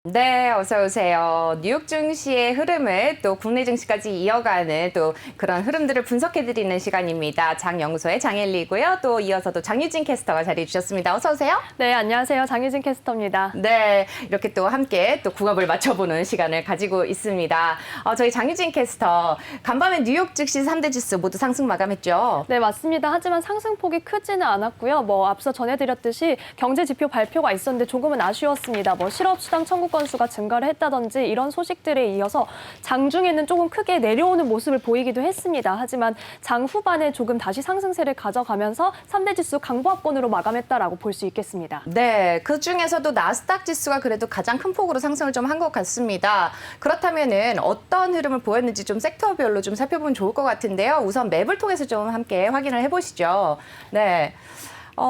네, 어서 오세요. 뉴욕 증시의 흐름을 또 국내 증시까지 이어가는 또 그런 흐름들을 분석해드리는 시간입니다. 장영소의 장엘리고요. 또 이어서도 장유진 캐스터가 자리해 주셨습니다. 어서 오세요. 네, 안녕하세요. 장유진 캐스터입니다. 네, 이렇게 또 함께 또 궁합을 맞춰보는 시간을 가지고 있습니다. 저희 장유진 캐스터, 간밤에 뉴욕 증시 3대 지수 모두 상승 마감했죠? 네, 맞습니다. 하지만 상승폭이 크지는 않았고요. 앞서 전해드렸듯이 경제 지표 발표가 있었는데 조금은 아쉬웠습니다. 실업 수당 청구 건수가 증가를 했다든지 이런 소식들에 이어서 장중에는 조금 크게 내려오는 모습을 보이기도 했습니다. 하지만 장 후반에 조금 다시 상승세를 가져가면서 3대 지수 강보합권으로 마감했다라고 볼 수 있겠습니다. 네, 그중에서도 나스닥 지수가 그래도 가장 큰 폭으로 상승을 좀 한 것 같습니다. 그렇다면은 어떤 흐름을 보였는지 좀 섹터별로 좀 살펴보면 좋을 것 같은데요. 우선 맵을 통해서 좀 함께 확인을 해보시죠. 네,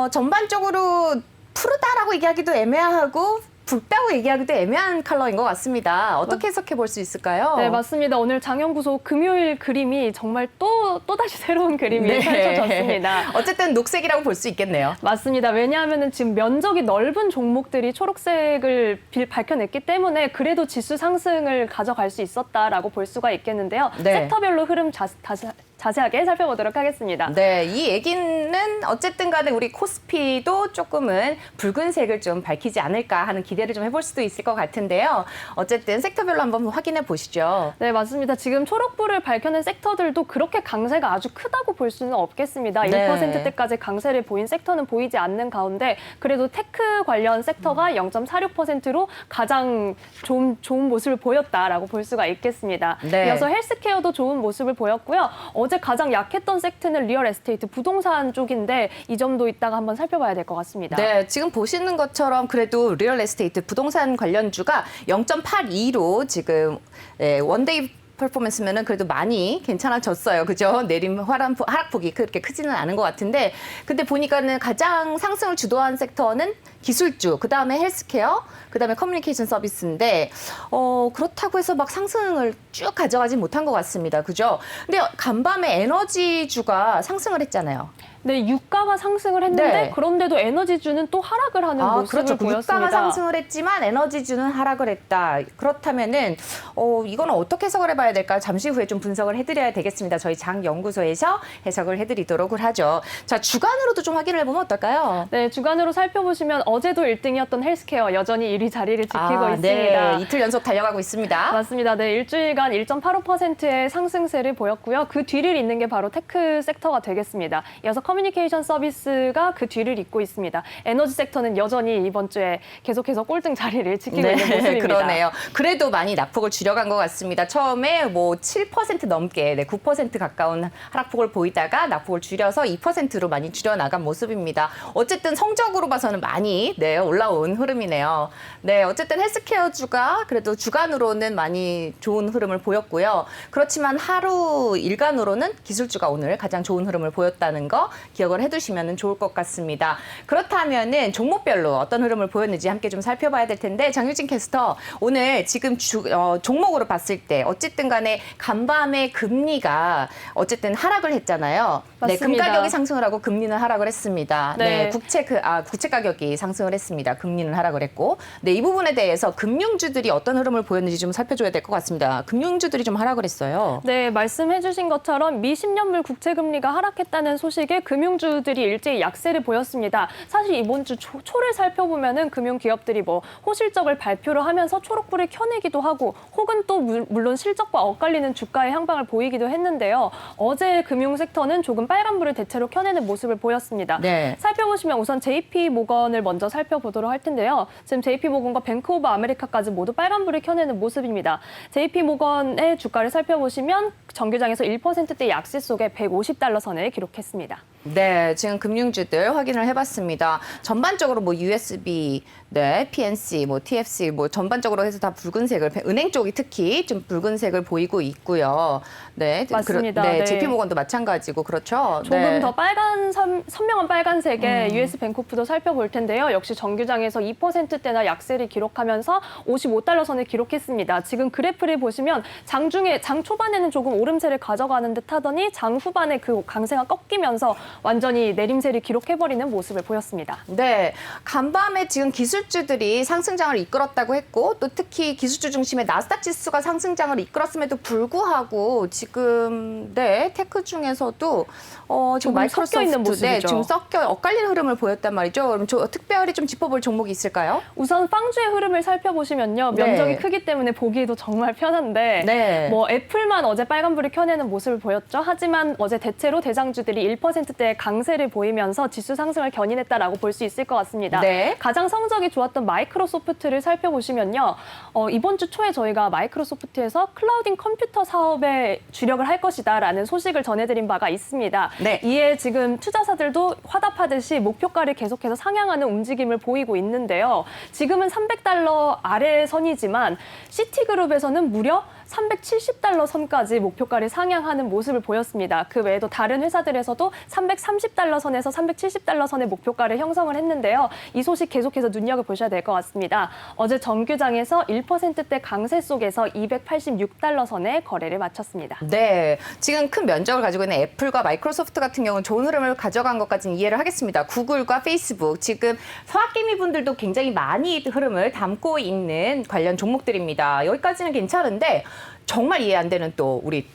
전반적으로 푸르다라고 얘기하기도 애매하고 붉다고 얘기하기도 애매한 컬러인 것 같습니다. 어떻게 해석해 볼 수 있을까요? 네, 맞습니다. 오늘 장연구소 금요일 그림이 정말 또다시 새로운 그림이 네. 펼쳐졌습니다. 어쨌든 녹색이라고 볼 수 있겠네요. 맞습니다. 왜냐하면 지금 면적이 넓은 종목들이 초록색을 밝혀냈기 때문에 그래도 지수 상승을 가져갈 수 있었다라고 볼 수가 있겠는데요. 네. 섹터별로 흐름 자세하게 살펴보도록 하겠습니다. 네, 이 얘기는 어쨌든 간에 우리 코스피도 조금은 붉은색을 좀 밝히지 않을까 하는 기대를 좀 해볼 수도 있을 것 같은데요. 어쨌든 섹터별로 한번 확인해 보시죠. 네, 맞습니다. 지금 초록불을 밝혀낸 섹터들도 그렇게 강세가 아주 크다고 볼 수는 없겠습니다. 네. 1%대까지 강세를 보인 섹터는 보이지 않는 가운데 그래도 테크 관련 섹터가 0.46%로 가장 좋은 모습을 보였다라고 볼 수가 있겠습니다. 네. 이어서 헬스케어도 좋은 모습을 보였고요. 어제 가장 약했던 섹터는 리얼 에스테이트, 부동산 쪽인데 이 점도 이따가 한번 살펴봐야 될 것 같습니다. 네, 지금 보시는 것처럼 그래도 리얼 에스테이트 부동산 관련주가 0.82로 지금 원데이 퍼포먼스면은 그래도 많이 괜찮아졌어요. 그죠? 하락폭이 그렇게 크지는 않은 것 같은데, 근데 보니까는 가장 상승을 주도한 섹터는 기술주, 그 다음에 헬스케어, 그 다음에 커뮤니케이션 서비스인데, 그렇다고 해서 막 상승을 쭉 가져가지 못한 것 같습니다. 그죠? 근데 간밤에 에너지주가 상승을 했잖아요. 네, 유가가 상승을 했는데 네. 그런데도 에너지주는 또 하락을 하는 모습을 그렇죠. 보였습니다. 유가가 상승을 했지만 에너지주는 하락을 했다. 그렇다면은 이거는 어떻게 해석을 해봐야 될까? 잠시 후에 좀 분석을 해드려야 되겠습니다. 저희 장연구소에서 해석을 해드리도록 하죠. 자, 주간으로도 좀 확인을 해보면 어떨까요? 네, 주간으로 살펴보시면 어제도 1등이었던 헬스케어 여전히 1위 자리를 지키고 있습니다. 네, 이틀 연속 달려가고 있습니다. 맞습니다. 네, 일주일간 1.85%의 상승세를 보였고요. 그 뒤를 잇는 게 바로 테크 섹터가 되겠습니다. 이어서 커뮤니케이션 서비스가 그 뒤를 잇고 있습니다. 에너지 섹터는 여전히 이번 주에 계속해서 꼴등 자리를 지키고 있는 모습입니다. 그러네요. 그래도 많이 낙폭을 줄여간 것 같습니다. 처음에 7% 넘게 9% 가까운 하락폭을 보이다가 낙폭을 줄여서 2%로 많이 줄여나간 모습입니다. 어쨌든 성적으로 봐서는 많이 올라온 흐름이네요. 네, 어쨌든 헬스케어주가 그래도 주간으로는 많이 좋은 흐름을 보였고요. 그렇지만 하루 일간으로는 기술주가 오늘 가장 좋은 흐름을 보였다는 거 기억을 해두시면 좋을 것 같습니다. 그렇다면은 종목별로 어떤 흐름을 보였는지 함께 좀 살펴봐야 될 텐데, 장유진 캐스터, 오늘 지금 종목으로 봤을 때 어쨌든 간에 간밤에 금리가 어쨌든 하락을 했잖아요. 맞습니다. 네, 금 가격이 상승을 하고 금리는 하락을 했습니다. 네. 국채 가격이 상승을 했습니다. 금리는 하락을 했고, 네, 이 부분에 대해서 금융주들이 어떤 흐름을 보였는지 좀 살펴줘야 될 것 같습니다. 금융주들이 좀 하락을 했어요. 네, 말씀해주신 것처럼 미 10년물 국채 금리가 하락했다는 소식에 금융주들이 일제히 약세를 보였습니다. 사실 이번 주 초를 살펴보면은 금융기업들이 호실적을 발표를 하면서 초록불을 켜내기도 하고, 혹은 또 물론 실적과 엇갈리는 주가의 향방을 보이기도 했는데요. 어제 금융 섹터는 조금 빨간불을 대체로 켜내는 모습을 보였습니다. 네. 살펴보시면 우선 JP 모건을 먼저 살펴보도록 할 텐데요. 지금 JP 모건과 뱅크 오브 아메리카까지 모두 빨간불을 켜내는 모습입니다. JP 모건의 주가를 살펴보시면 정규장에서 1%대 약세 속에 $150 선을 기록했습니다. 네, 지금 금융주들 확인을 해봤습니다. 전반적으로 USB, PNC, TFC, 전반적으로 해서 다 붉은색을, 은행 쪽이 특히 좀 붉은색을 보이고 있고요. 네, 맞습니다. 네, 네. JP모건도 마찬가지고 그렇죠. 조금 더 선명한 빨간색의 US 뱅코프도 살펴볼 텐데요. 역시 정규장에서 2%대나 약세를 기록하면서 $55 선을 기록했습니다. 지금 그래프를 보시면 장 초반에는 조금 오름세를 가져가는 듯 하더니 장 후반에 그 강세가 꺾이면서 완전히 내림세를 기록해버리는 모습을 보였습니다. 네, 간밤에 지금 기술주들이 상승장을 이끌었다고 했고 또 특히 기술주 중심의 나스닥 지수가 상승장을 이끌었음에도 불구하고 지금 테크 중에서도 지금 마이크로소프트 섞여 있는 모습이죠. 지금 엇갈리는 흐름을 보였단 말이죠. 그럼 특별히 좀 짚어볼 종목이 있을까요? 우선 빵주의 흐름을 살펴보시면요. 네. 면적이 크기 때문에 보기에도 정말 편한데 네. 뭐 애플만 어제 빨간불을 켜내는 모습을 보였죠. 하지만 어제 대체로 대장주들이 1%대의 강세를 보이면서 지수 상승을 견인했다라고 볼 수 있을 것 같습니다. 네. 가장 성적이 좋았던 마이크로소프트를 살펴보시면요. 이번 주 초에 저희가 마이크로소프트에서 클라우딩 컴퓨터 사업에 주력을 할 것이다라는 소식을 전해드린 바가 있습니다. 네. 이에 지금 투자사들도 화답하듯이 목표가를 계속해서 상향하는 움직임을 보이고 있는데요. 지금은 $300 아래 선이지만 시티그룹에서는 무려 $370 선까지 목표가를 상향하는 모습을 보였습니다. 그 외에도 다른 회사들에서도 $330 선에서 $370 선의 목표가를 형성을 했는데요. 이 소식 계속해서 눈여겨보셔야 될 것 같습니다. 어제 정규장에서 1%대 강세 속에서 $286 선의 거래를 마쳤습니다. 네, 지금 큰 면적을 가지고 있는 애플과 마이크로소프트 같은 경우는 좋은 흐름을 가져간 것까지는 이해를 하겠습니다. 구글과 페이스북, 지금 서학개미 분들도 굉장히 많이 흐름을 담고 있는 관련 종목들입니다. 여기까지는 괜찮은데 정말 이해 안 되는 또 우리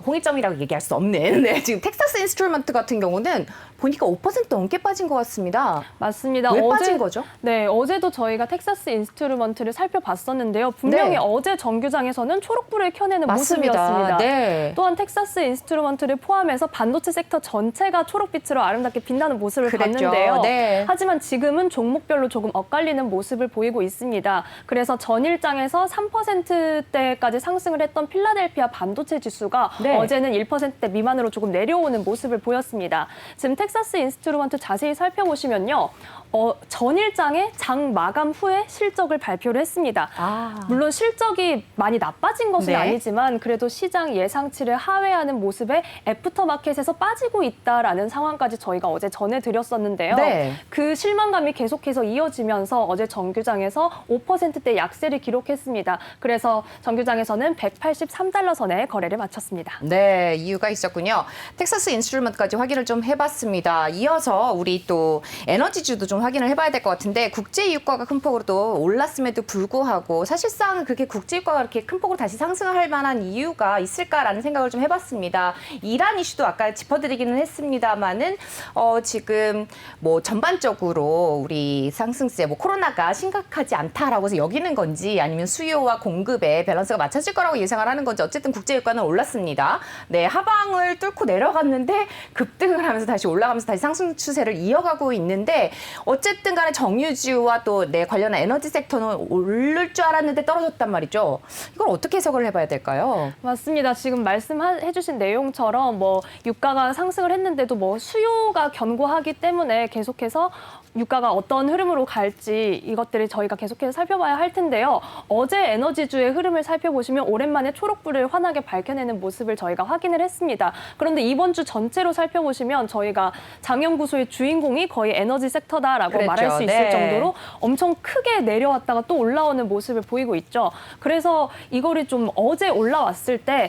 홍익점이라고 얘기할 수 없는 지금 텍사스 인스트루먼트 같은 경우는 보니까 5% 넘게 빠진 것 같습니다. 맞습니다. 왜 빠진 거죠? 네, 어제도 저희가 텍사스 인스트루먼트를 살펴봤었는데요. 분명히 네. 어제 정규장에서는 초록불을 켜내는 맞습니다. 모습이었습니다. 네. 또한 텍사스 인스트루먼트를 포함해서 반도체 섹터 전체가 초록빛으로 아름답게 빛나는 모습을 그랬죠. 봤는데요. 네. 하지만 지금은 종목별로 조금 엇갈리는 모습을 보이고 있습니다. 그래서 전일장에서 3%대까지 상승을 했던 필라델피아 반도체 지수가 네. 어제는 1%대 미만으로 조금 내려오는 모습을 보였습니다. 지금 텍사스 인스트루먼트 자세히 살펴보시면요. 전일장에 장 마감 후에 실적을 발표를 했습니다. 물론 실적이 많이 나빠진 것은 네. 아니지만 그래도 시장 예상치를 하회하는 모습에 애프터마켓에서 빠지고 있다라는 상황까지 저희가 어제 전해드렸었는데요. 네. 그 실망감이 계속해서 이어지면서 어제 정규장에서 5%대 약세를 기록했습니다. 그래서 정규장에서는 $183 선에 거래를 마쳤습니다. 네, 이유가 있었군요. 텍사스 인스트루먼트까지 확인을 좀 해봤습니다. 이어서 우리 또 에너지주도 좀 확인을 해봐야 될 것 같은데 국제유가가 큰 폭으로 또 올랐음에도 불구하고 사실상 그렇게 국제유가가 그렇게 큰 폭으로 다시 상승을 할 만한 이유가 있을까라는 생각을 좀 해봤습니다. 이란 이슈도 아까 짚어드리기는 했습니다만은 지금 뭐 전반적으로 우리 상승세 뭐 코로나가 심각하지 않다라고 해서 여기는 건지 아니면 수요와 공급의 밸런스가 맞춰질 거라고 예상을 하는 건지 어쨌든 국제유가는 올랐습니다. 네, 하방을 뚫고 내려갔는데 급등을 하면서 다시 올라가면서 다시 상승 추세를 이어가고 있는데 어쨌든 간에 정유주와 또 관련한 에너지 섹터는 오를 줄 알았는데 떨어졌단 말이죠. 이걸 어떻게 해석을 해봐야 될까요? 맞습니다. 지금 말씀해주신 내용처럼 뭐 유가가 상승을 했는데도 뭐 수요가 견고하기 때문에 계속해서 유가가 어떤 흐름으로 갈지 이것들을 저희가 계속해서 살펴봐야 할 텐데요. 어제 에너지주의 흐름을 살펴보시면 오랜만에 초록불을 환하게 밝혀내는 모습을 저희가 확인을 했습니다. 그런데 이번 주 전체로 살펴보시면 저희가 장연구소의 주인공이 거의 에너지 섹터다라고 그랬죠. 말할 수 있을 네. 정도로 엄청 크게 내려왔다가 또 올라오는 모습을 보이고 있죠. 그래서 이거를 좀 어제 올라왔을 때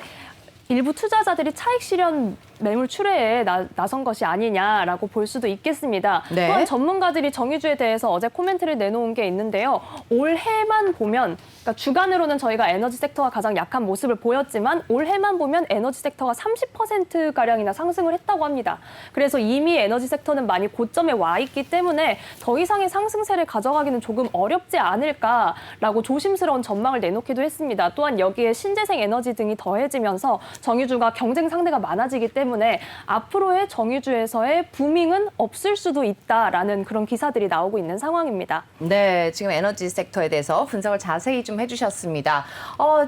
일부 투자자들이 차익 실현 매물 출회에 나선 것이 아니냐라고 볼 수도 있겠습니다. 네. 또한 전문가들이 정유주에 대해서 어제 코멘트를 내놓은 게 있는데요. 올해만 보면 그러니까 주간으로는 저희가 에너지 섹터가 가장 약한 모습을 보였지만 올해만 보면 에너지 섹터가 30%가량이나 상승을 했다고 합니다. 그래서 이미 에너지 섹터는 많이 고점에 와 있기 때문에 더 이상의 상승세를 가져가기는 조금 어렵지 않을까라고 조심스러운 전망을 내놓기도 했습니다. 또한 여기에 신재생 에너지 등이 더해지면서 정유주가 경쟁 상대가 많아지기 때문에 앞으로의 정유주에서의 부밍은 없을 수도 있다라는 그런 기사들이 나오고 있는 상황입니다. 네, 지금 에너지 섹터에 대해서 분석을 자세히 좀 해주셨습니다.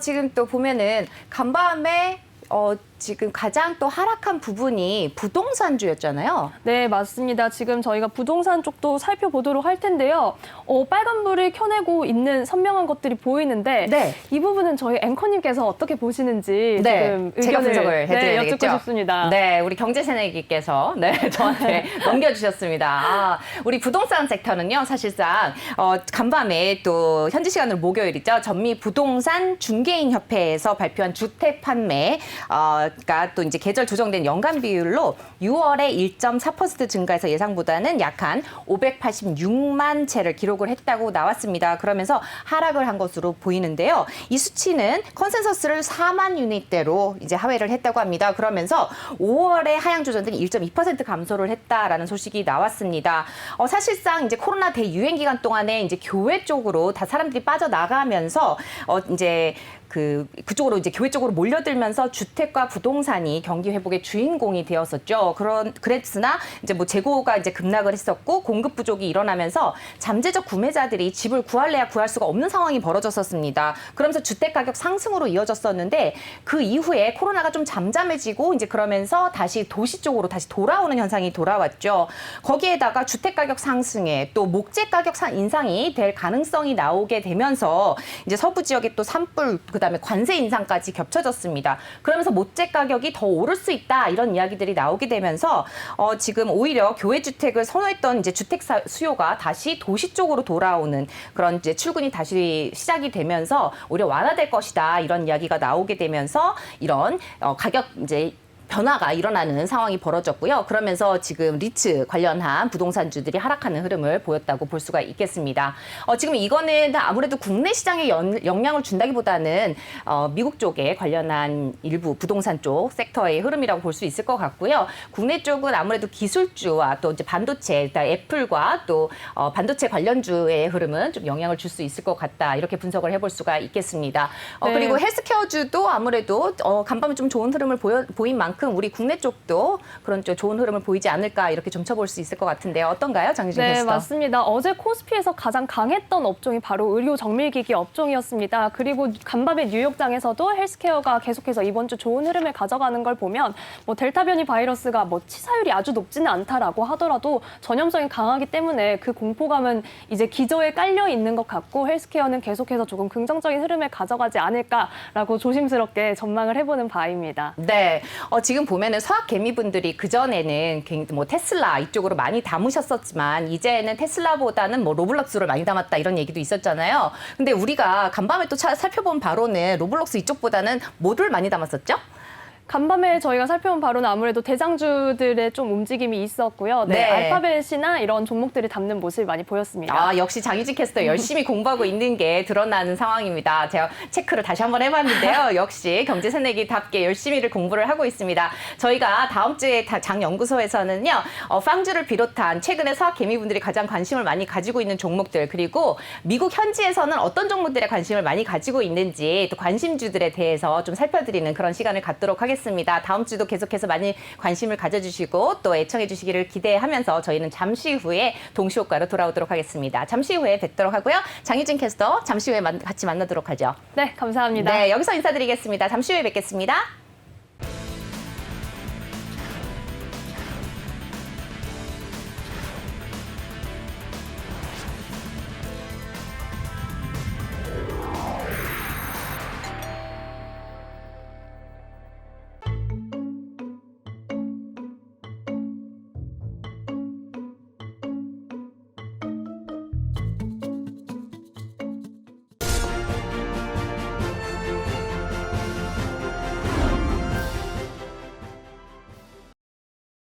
지금 또 보면은 간밤에 지금 가장 또 하락한 부분이 부동산주였잖아요. 네, 맞습니다. 지금 저희가 부동산 쪽도 살펴보도록 할 텐데요. 빨간불을 켜내고 있는 선명한 것들이 보이는데 네. 이 부분은 저희 앵커님께서 어떻게 보시는지 지금 제가 의견을 분석을 해드려야 되겠죠. 여쭙고 싶습니다. 네, 우리 경제새내기께서 저한테 넘겨주셨습니다. 우리 부동산 섹터는요, 사실상 간밤에 또 현지 시간으로 목요일이죠. 전미 부동산 중개인 협회에서 발표한 주택 판매 가 또 이제 계절 조정된 연간 비율로 6월에 1.4% 증가해서 예상보다는 약 한 586만 채를 기록을 했다고 나왔습니다. 그러면서 하락을 한 것으로 보이는데요. 이 수치는 컨센서스를 4만 유닛대로 이제 하회를 했다고 합니다. 그러면서 5월에 하향 조정들이 1.2% 감소를 했다라는 소식이 나왔습니다. 사실상 이제 코로나 대유행 기간 동안에 이제 교회 쪽으로 다 사람들이 빠져나가면서 이제 그쪽으로 이제 교회 쪽으로 몰려들면서 주택과 부동산이 경기 회복의 주인공이 되었었죠. 그랬으나 이제 뭐 재고가 이제 급락을 했었고 공급 부족이 일어나면서 잠재적 구매자들이 집을 구할래야 구할 수가 없는 상황이 벌어졌었습니다. 그러면서 주택 가격 상승으로 이어졌었는데 그 이후에 코로나가 좀 잠잠해지고 이제 그러면서 다시 도시 쪽으로 다시 돌아오는 현상이 돌아왔죠. 거기에다가 주택 가격 상승에 또 목재 가격 인상이 될 가능성이 나오게 되면서 이제 서부 지역에 또 산불 그다음에 관세 인상까지 겹쳐졌습니다. 그러면서 목재 가격이 더 오를 수 있다 이런 이야기들이 나오게 되면서 지금 오히려 교외 주택을 선호했던 이제 주택 수요가 다시 도시 쪽으로 돌아오는 그런 이제 출근이 다시 시작이 되면서 오히려 완화될 것이다 이런 이야기가 나오게 되면서 이런 가격 이제 변화가 일어나는 상황이 벌어졌고요. 그러면서 지금 리츠 관련한 부동산주들이 하락하는 흐름을 보였다고 볼 수가 있겠습니다. 지금 이거는 아무래도 국내 시장에 영향을 준다기보다는 미국 쪽에 관련한 일부 부동산 쪽 섹터의 흐름이라고 볼 수 있을 것 같고요. 국내 쪽은 아무래도 기술주와 또 이제 반도체, 애플과 또 반도체 관련주의 흐름은 좀 영향을 줄 수 있을 것 같다. 이렇게 분석을 해볼 수가 있겠습니다. 네. 그리고 헬스케어주도 아무래도 간밤에 좀 좋은 흐름을 보인 만큼 우리 국내 쪽도 그런 좀 좋은 흐름을 보이지 않을까 이렇게 점쳐볼 수 있을 것 같은데요. 어떤가요, 장유진 네, 캐스터? 맞습니다. 어제 코스피에서 가장 강했던 업종이 바로 의료 정밀기기 업종이었습니다. 그리고 간밤에 뉴욕장에서도 헬스케어가 계속해서 이번 주 좋은 흐름을 가져가는 걸 보면 뭐 델타 변이 바이러스가 뭐 치사율이 아주 높지는 않다라고 하더라도 전염성이 강하기 때문에 그 공포감은 이제 기저에 깔려 있는 것 같고 헬스케어는 계속해서 조금 긍정적인 흐름을 가져가지 않을까라고 조심스럽게 전망을 해보는 바입니다. 네, 지금 보면은 서학 개미분들이 그전에는 뭐 테슬라 이쪽으로 많이 담으셨었지만 이제는 테슬라보다는 뭐 로블록스를 많이 담았다 이런 얘기도 있었잖아요. 근데 우리가 간밤에 또 살펴본 바로는 로블록스 이쪽보다는 뭐를 많이 담았었죠? 간밤에 저희가 살펴본 바로는 아무래도 대장주들의 좀 움직임이 있었고요. 네, 네. 알파벳이나 이런 종목들이 담는 모습이 많이 보였습니다. 역시 장유진 캐스터 열심히 공부하고 있는 게 드러나는 상황입니다. 제가 체크를 다시 한번 해봤는데요. 역시 경제새내기답게 열심히를 공부를 하고 있습니다. 저희가 다음 주에 장연구소에서는요. 빵주를 비롯한 최근에 서학 개미분들이 가장 관심을 많이 가지고 있는 종목들 그리고 미국 현지에서는 어떤 종목들에 관심을 많이 가지고 있는지 또 관심주들에 대해서 좀 살펴드리는 그런 시간을 갖도록 하겠습니다. 다음 주도 계속해서 많이 관심을 가져주시고 또 애청해 주시기를 기대하면서 저희는 잠시 후에 동시효과로 돌아오도록 하겠습니다. 잠시 후에 뵙도록 하고요. 장유진 캐스터 잠시 후에 같이 만나도록 하죠. 네, 감사합니다. 네, 여기서 인사드리겠습니다. 잠시 후에 뵙겠습니다.